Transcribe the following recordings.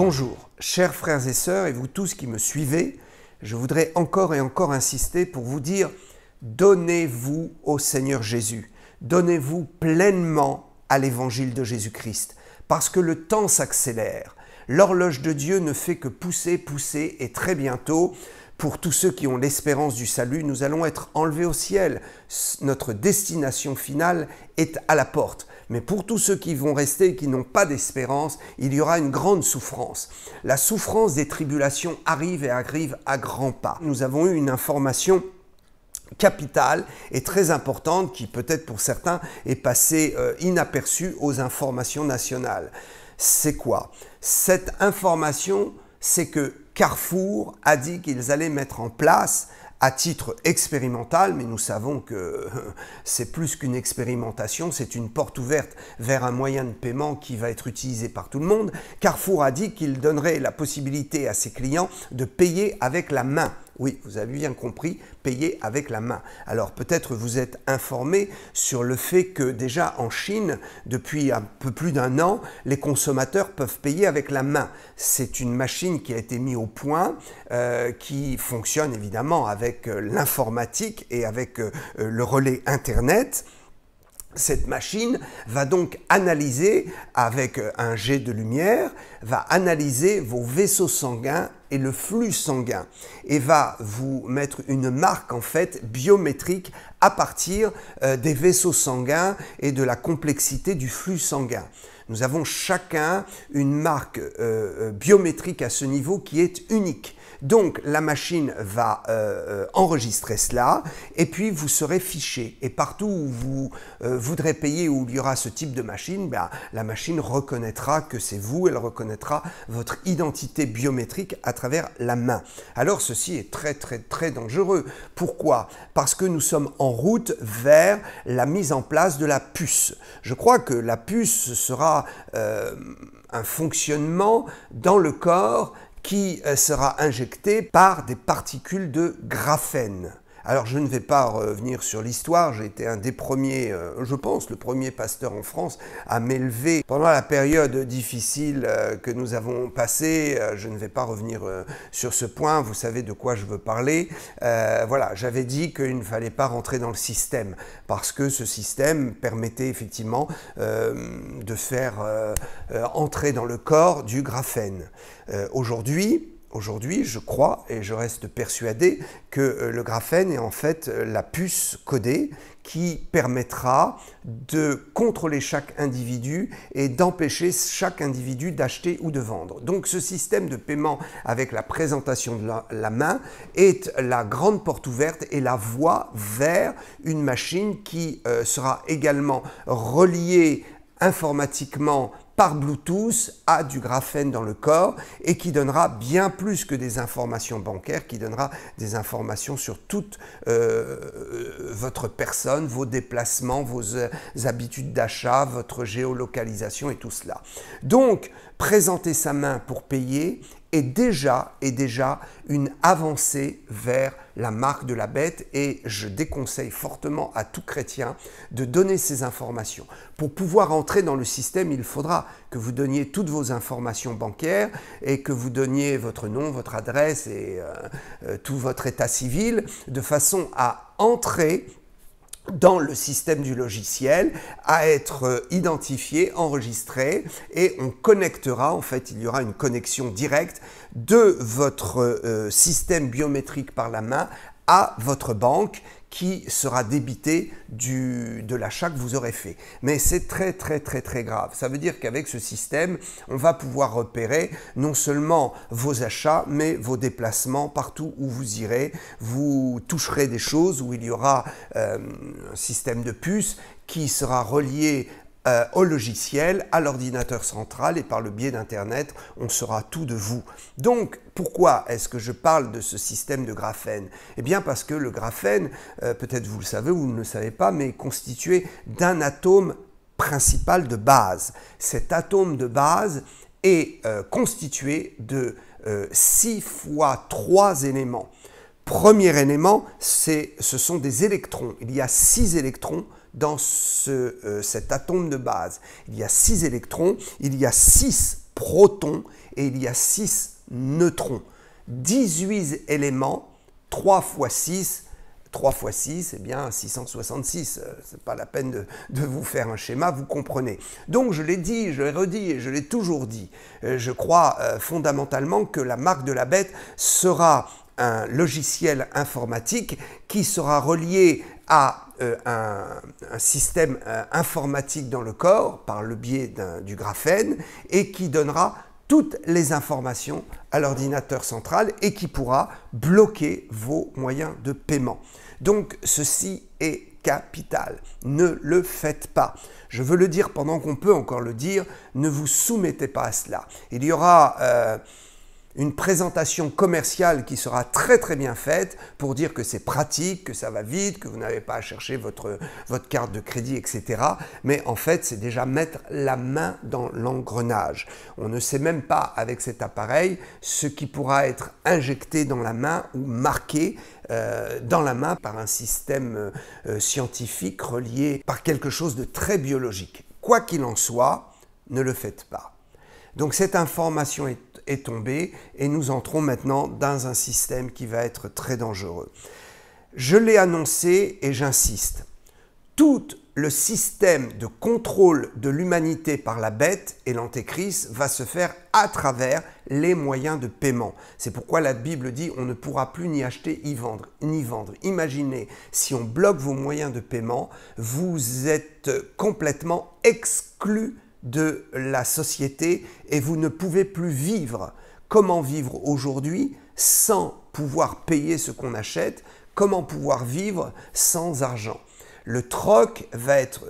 Bonjour, chers frères et sœurs et vous tous qui me suivez, je voudrais encore et encore insister pour vous dire donnez-vous au Seigneur Jésus, donnez-vous pleinement à l'évangile de Jésus-Christ, parce que le temps s'accélère. L'horloge de Dieu ne fait que pousser, pousser et très bientôt, pour tous ceux qui ont l'espérance du salut, nous allons être enlevés au ciel. Notre destination finale est à la porte. Mais pour tous ceux qui vont rester et qui n'ont pas d'espérance, il y aura une grande souffrance. La souffrance des tribulations arrive et arrive à grands pas. Nous avons eu une information capitale et très importante qui peut-être pour certains est passée inaperçue aux informations nationales. C'est quoi? Cette information, c'est que Carrefour a dit qu'ils allaient mettre en place à titre expérimental, mais nous savons que c'est plus qu'une expérimentation, c'est une porte ouverte vers un moyen de paiement qui va être utilisé par tout le monde. Carrefour a dit qu'il donnerait la possibilité à ses clients de payer avec la main. Oui, vous avez bien compris, payer avec la main. Alors peut-être vous êtes informé sur le fait que déjà en Chine, depuis un peu plus d'un an, les consommateurs peuvent payer avec la main. C'est une machine qui a été mise au point, qui fonctionne évidemment avec l'informatique et avec le relais Internet. Cette machine va donc analyser, avec un jet de lumière, va analyser vos vaisseaux sanguins et le flux sanguin et va vous mettre une marque en fait biométrique à partir des vaisseaux sanguins et de la complexité du flux sanguin. Nous avons chacun une marque biométrique à ce niveau qui est unique. Donc la machine va enregistrer cela et puis vous serez fiché. Et partout où vous voudrez payer, où il y aura ce type de machine, ben, la machine reconnaîtra que c'est vous, elle reconnaîtra votre identité biométrique à travers la main. Alors ceci est très dangereux. Pourquoi? Parce que nous sommes en route vers la mise en place de la puce. Je crois que la puce sera un fonctionnement dans le corps qui sera injecté par des particules de graphène. Alors je ne vais pas revenir sur l'histoire, j'ai été un des premiers, je pense le premier pasteur en France à m'élever pendant la période difficile que nous avons passée. Je ne vais pas revenir sur ce point, vous savez de quoi je veux parler. Voilà, j'avais dit qu'il ne fallait pas rentrer dans le système parce que ce système permettait effectivement de faire entrer dans le corps du graphène. Aujourd'hui, je crois et je reste persuadé que le graphène est en fait la puce codée qui permettra de contrôler chaque individu et d'empêcher chaque individu d'acheter ou de vendre. Donc ce système de paiement avec la présentation de la main est la grande porte ouverte et la voie vers une machine qui sera également reliée informatiquement par Bluetooth à du graphène dans le corps et qui donnera bien plus que des informations bancaires, qui donnera des informations sur toute votre personne, vos déplacements, vos habitudes d'achat, votre géolocalisation et tout cela. Donc, présenter sa main pour payer est déjà une avancée vers la marque de la bête et je déconseille fortement à tout chrétien de donner ces informations. Pour pouvoir entrer dans le système, il faudra que vous donniez toutes vos informations bancaires et que vous donniez votre nom, votre adresse et tout votre état civil de façon à entrer dans le système du logiciel, à être identifié, enregistré et on connectera, en fait il y aura une connexion directe de votre système biométrique par la main à votre banque qui sera débitée de l'achat que vous aurez fait. Mais c'est très grave. Ça veut dire qu'avec ce système, on va pouvoir repérer non seulement vos achats, mais vos déplacements partout où vous irez. Vous toucherez des choses où il y aura un système de puce qui sera relié au logiciel, à l'ordinateur central et par le biais d'Internet, on saura tout de vous. Donc, pourquoi est-ce que je parle de ce système de graphène? Eh bien parce que le graphène, peut-être vous le savez ou vous ne le savez pas, mais est constitué d'un atome principal de base. Cet atome de base est constitué de 6 fois 3 éléments. Premier élément, ce sont des électrons. Il y a 6 électrons dans cet atome de base. Il y a 6 électrons, il y a 6 protons et il y a 6 neutrons. 18 éléments, 3 fois 6, 3 fois 6, eh bien 666. Ce n'est pas la peine de vous faire un schéma, vous comprenez. Donc je l'ai dit, je l'ai redit et je l'ai toujours dit. Je crois fondamentalement que la marque de la bête sera un logiciel informatique qui sera relié à un système informatique dans le corps par le biais du graphène et qui donnera toutes les informations à l'ordinateur central et qui pourra bloquer vos moyens de paiement. Donc ceci est capital. Ne le faites pas. Je veux le dire pendant qu'on peut encore le dire, ne vous soumettez pas à cela. Il y aura une présentation commerciale qui sera très très bien faite pour dire que c'est pratique, que ça va vite, que vous n'avez pas à chercher votre carte de crédit, etc. Mais en fait, c'est déjà mettre la main dans l'engrenage. On ne sait même pas avec cet appareil ce qui pourra être injecté dans la main ou marqué dans la main par un système scientifique relié par quelque chose de très biologique. Quoi qu'il en soit, ne le faites pas. Donc cette information est tombée et nous entrons maintenant dans un système qui va être très dangereux. Je l'ai annoncé et j'insiste. Tout le système de contrôle de l'humanité par la bête et l'antéchrist va se faire à travers les moyens de paiement. C'est pourquoi la Bible dit on ne pourra plus ni acheter ni vendre. Imaginez, si on bloque vos moyens de paiement, vous êtes complètement exclus de la société et vous ne pouvez plus vivre. Comment vivre aujourd'hui sans pouvoir payer ce qu'on achète? Comment pouvoir vivre sans argent? Le troc va être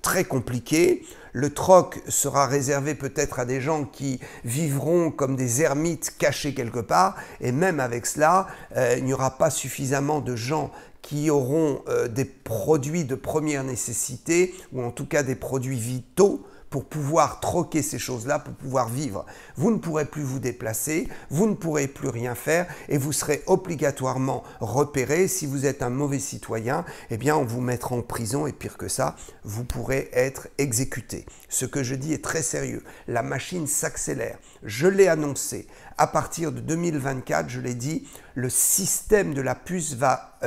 très compliqué. Le troc sera réservé peut-être à des gens qui vivront comme des ermites cachés quelque part. Et même avec cela, il n'y aura pas suffisamment de gens qui auront des produits de première nécessité ou en tout cas des produits vitaux pour pouvoir troquer ces choses-là, pour pouvoir vivre. Vous ne pourrez plus vous déplacer, vous ne pourrez plus rien faire et vous serez obligatoirement repéré. Si vous êtes un mauvais citoyen, eh bien on vous mettra en prison et pire que ça, vous pourrez être exécuté. Ce que je dis est très sérieux. La machine s'accélère. Je l'ai annoncé. À partir de 2024, je l'ai dit, le système de la puce va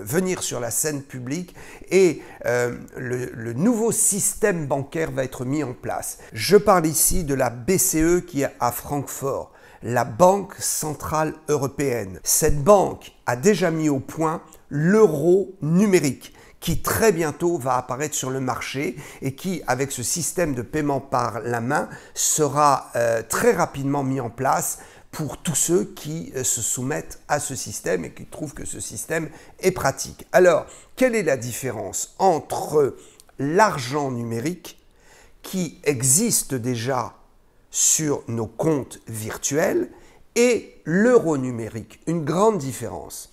venir sur la scène publique et le nouveau système bancaire va être mis en place. Je parle ici de la BCE qui est à Francfort, la Banque Centrale Européenne. Cette banque a déjà mis au point l'euro numérique qui très bientôt va apparaître sur le marché et qui, avec ce système de paiement par la main, sera très rapidement mis en place pour tous ceux qui se soumettent à ce système et qui trouvent que ce système est pratique. Alors, quelle est la différence entre l'argent numérique qui existe déjà sur nos comptes virtuels et l'euro numérique? Une grande différence.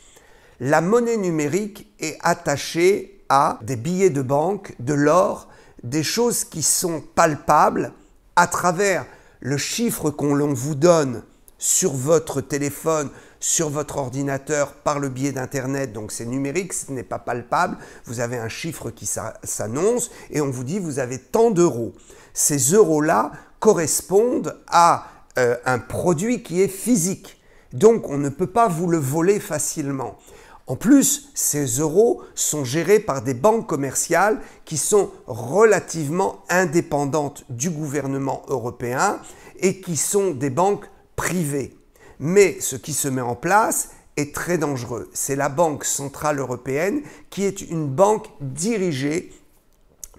La monnaie numérique est attachée à des billets de banque, de l'or, des choses qui sont palpables à travers le chiffre qu'on vous donne sur votre téléphone, sur votre ordinateur par le biais d'Internet. Donc c'est numérique, ce n'est pas palpable. Vous avez un chiffre qui s'annonce et on vous dit vous avez tant d'euros. Ces euros-là correspondent à un produit qui est physique. Donc on ne peut pas vous le voler facilement. En plus, ces euros sont gérés par des banques commerciales qui sont relativement indépendantes du gouvernement européen et qui sont des banques privées. Mais ce qui se met en place est très dangereux. C'est la Banque Centrale Européenne qui est une banque dirigée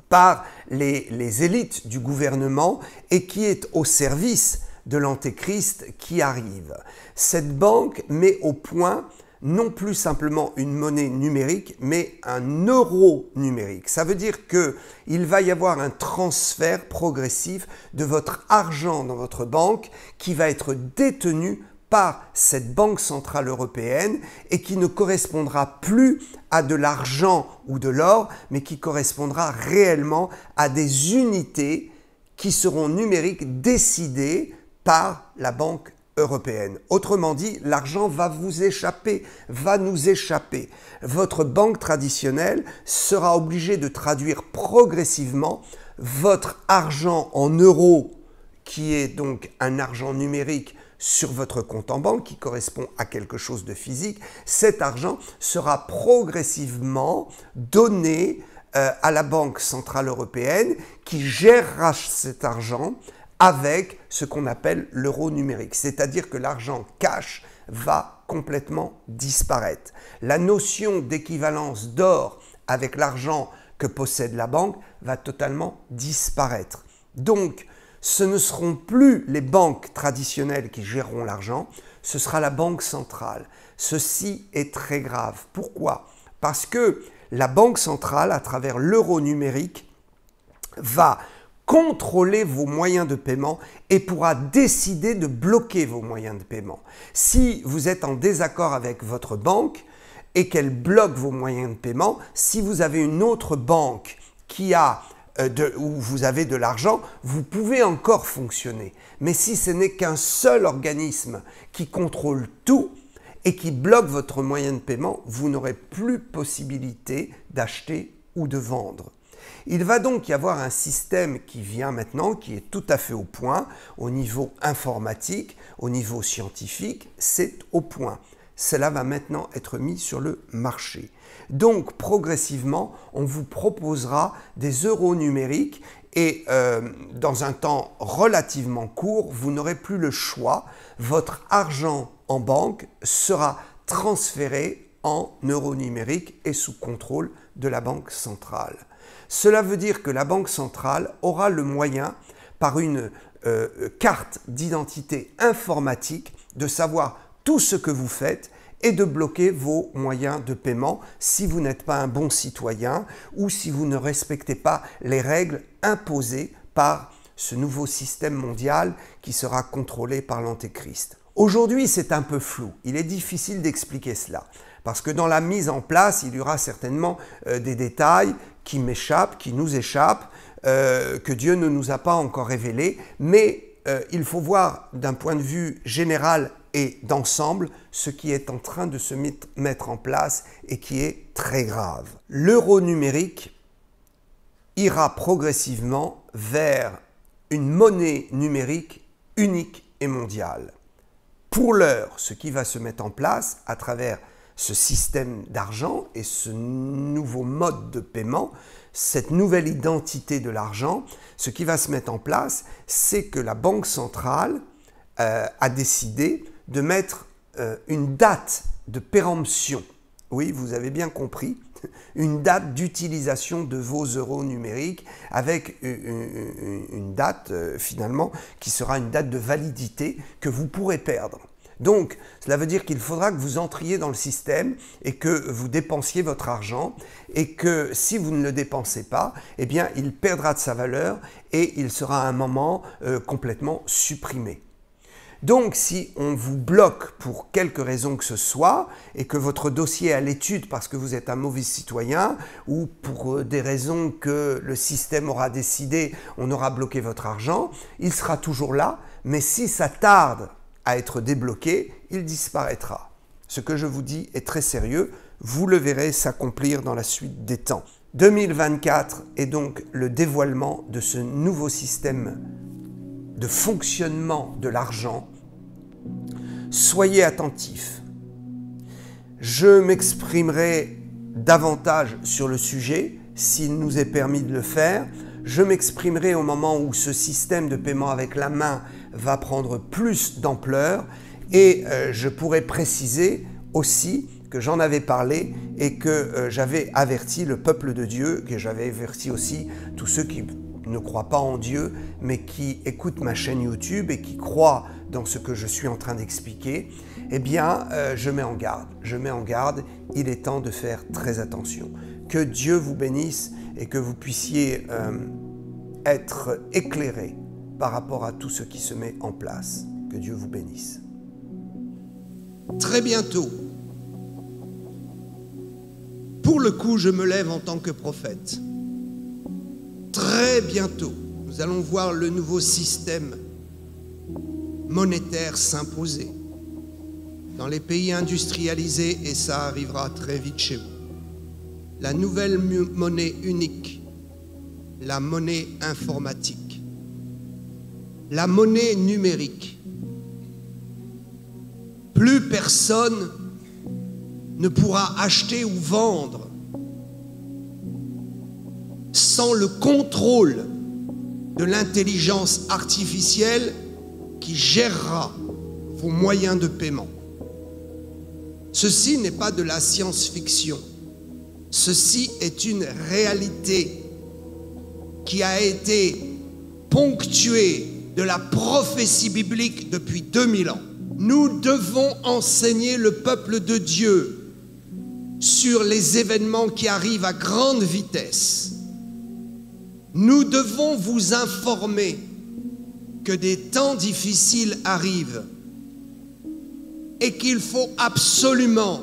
par les élites du gouvernement et qui est au service de l'antéchrist qui arrive. Cette banque met au point non plus simplement une monnaie numérique, mais un euro numérique. Ça veut dire qu'il va y avoir un transfert progressif de votre argent dans votre banque qui va être détenu par cette Banque Centrale Européenne et qui ne correspondra plus à de l'argent ou de l'or, mais qui correspondra réellement à des unités qui seront numériques décidées par la Banque européenne. Autrement dit, l'argent va vous échapper, va nous échapper. Votre banque traditionnelle sera obligée de traduire progressivement votre argent en euros qui est donc un argent numérique sur votre compte en banque, qui correspond à quelque chose de physique, cet argent sera progressivement donné à la Banque Centrale Européenne qui gérera cet argent avec ce qu'on appelle l'euro numérique. C'est-à-dire que l'argent cash va complètement disparaître. La notion d'équivalence d'or avec l'argent que possède la banque va totalement disparaître. Donc, ce ne seront plus les banques traditionnelles qui géreront l'argent, ce sera la Banque centrale. Ceci est très grave. Pourquoi? Parce que la Banque centrale, à travers l'euro numérique, va contrôler vos moyens de paiement et pourra décider de bloquer vos moyens de paiement. Si vous êtes en désaccord avec votre banque et qu'elle bloque vos moyens de paiement, si vous avez une autre banque qui a où vous avez de l'argent, vous pouvez encore fonctionner. Mais si ce n'est qu'un seul organisme qui contrôle tout et qui bloque votre moyen de paiement, vous n'aurez plus possibilité d'acheter ou de vendre. Il va donc y avoir un système qui vient maintenant, qui est tout à fait au point, au niveau informatique, au niveau scientifique, c'est au point. Cela va maintenant être mis sur le marché. Donc, progressivement, on vous proposera des euros numériques et dans un temps relativement court, vous n'aurez plus le choix. Votre argent en banque sera transféré en euros numériques et sous contrôle de la Banque centrale. Cela veut dire que la Banque centrale aura le moyen, par une carte d'identité informatique, de savoir tout ce que vous faites et de bloquer vos moyens de paiement si vous n'êtes pas un bon citoyen ou si vous ne respectez pas les règles imposées par ce nouveau système mondial qui sera contrôlé par l'Antéchrist. Aujourd'hui, c'est un peu flou. Il est difficile d'expliquer cela parce que dans la mise en place, il y aura certainement des détails qui m'échappent, qui nous échappent, que Dieu ne nous a pas encore révélés, mais il faut voir d'un point de vue général et d'ensemble ce qui est en train de se mettre en place et qui est très grave. L'euro numérique ira progressivement vers une monnaie numérique unique et mondiale. Pour l'heure, ce qui va se mettre en place à travers ce système d'argent et ce nouveau mode de paiement, cette nouvelle identité de l'argent, ce qui va se mettre en place, c'est que la Banque centrale a décidé de mettre une date de péremption. Oui, vous avez bien compris, une date d'utilisation de vos euros numériques avec une date finalement qui sera une date de validité que vous pourrez perdre. Donc, cela veut dire qu'il faudra que vous entriez dans le système et que vous dépensiez votre argent et que si vous ne le dépensez pas, eh bien, il perdra de sa valeur et il sera à un moment complètement supprimé. Donc, si on vous bloque pour quelque raison que ce soit et que votre dossier est à l'étude parce que vous êtes un mauvais citoyen ou pour des raisons que le système aura décidé, on aura bloqué votre argent, il sera toujours là, mais si ça tarde à être débloqué, il disparaîtra. Ce que je vous dis est très sérieux, vous le verrez s'accomplir dans la suite des temps. 2024 est donc le dévoilement de ce nouveau système de fonctionnement de l'argent. Soyez attentifs. Je m'exprimerai davantage sur le sujet, s'il nous est permis de le faire. Je m'exprimerai au moment où ce système de paiement avec la main va prendre plus d'ampleur et je pourrais préciser aussi que j'en avais parlé et que j'avais averti le peuple de Dieu, que j'avais averti aussi tous ceux qui ne croient pas en Dieu, mais qui écoutent ma chaîne YouTube et qui croient dans ce que je suis en train d'expliquer. Eh bien, je mets en garde, il est temps de faire très attention. Que Dieu vous bénisse et que vous puissiez être éclairés par rapport à tout ce qui se met en place. Que Dieu vous bénisse. Très bientôt, pour le coup, je me lève en tant que prophète. Très bientôt, nous allons voir le nouveau système monétaire s'imposer dans les pays industrialisés et ça arrivera très vite chez vous. La nouvelle monnaie unique, la monnaie informatique, la monnaie numérique. Plus personne ne pourra acheter ou vendre sans le contrôle de l'intelligence artificielle qui gérera vos moyens de paiement. Ceci n'est pas de la science-fiction. Ceci est une réalité qui a été ponctuée de la prophétie biblique depuis 2000 ans. Nous devons enseigner le peuple de Dieu sur les événements qui arrivent à grande vitesse. Nous devons vous informer que des temps difficiles arrivent et qu'il faut absolument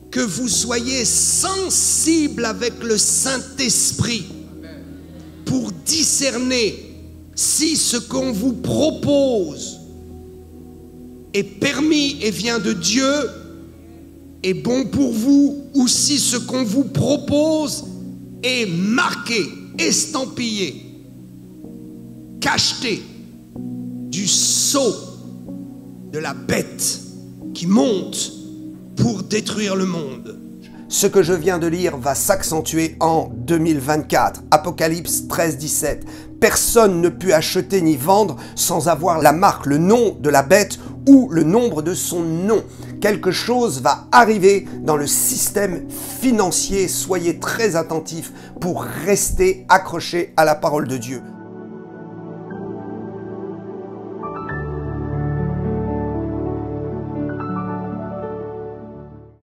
que vous soyez sensibles avec le Saint-Esprit pour discerner si ce qu'on vous propose est permis et vient de Dieu, est bon pour vous, ou si ce qu'on vous propose est marqué, estampillé, cacheté du sceau de la bête qui monte pour détruire le monde. Ce que je viens de lire va s'accentuer en 2024. Apocalypse 13, 17. Personne ne put acheter ni vendre sans avoir la marque, le nom de la bête ou le nombre de son nom. Quelque chose va arriver dans le système financier. Soyez très attentifs pour rester accrochés à la parole de Dieu.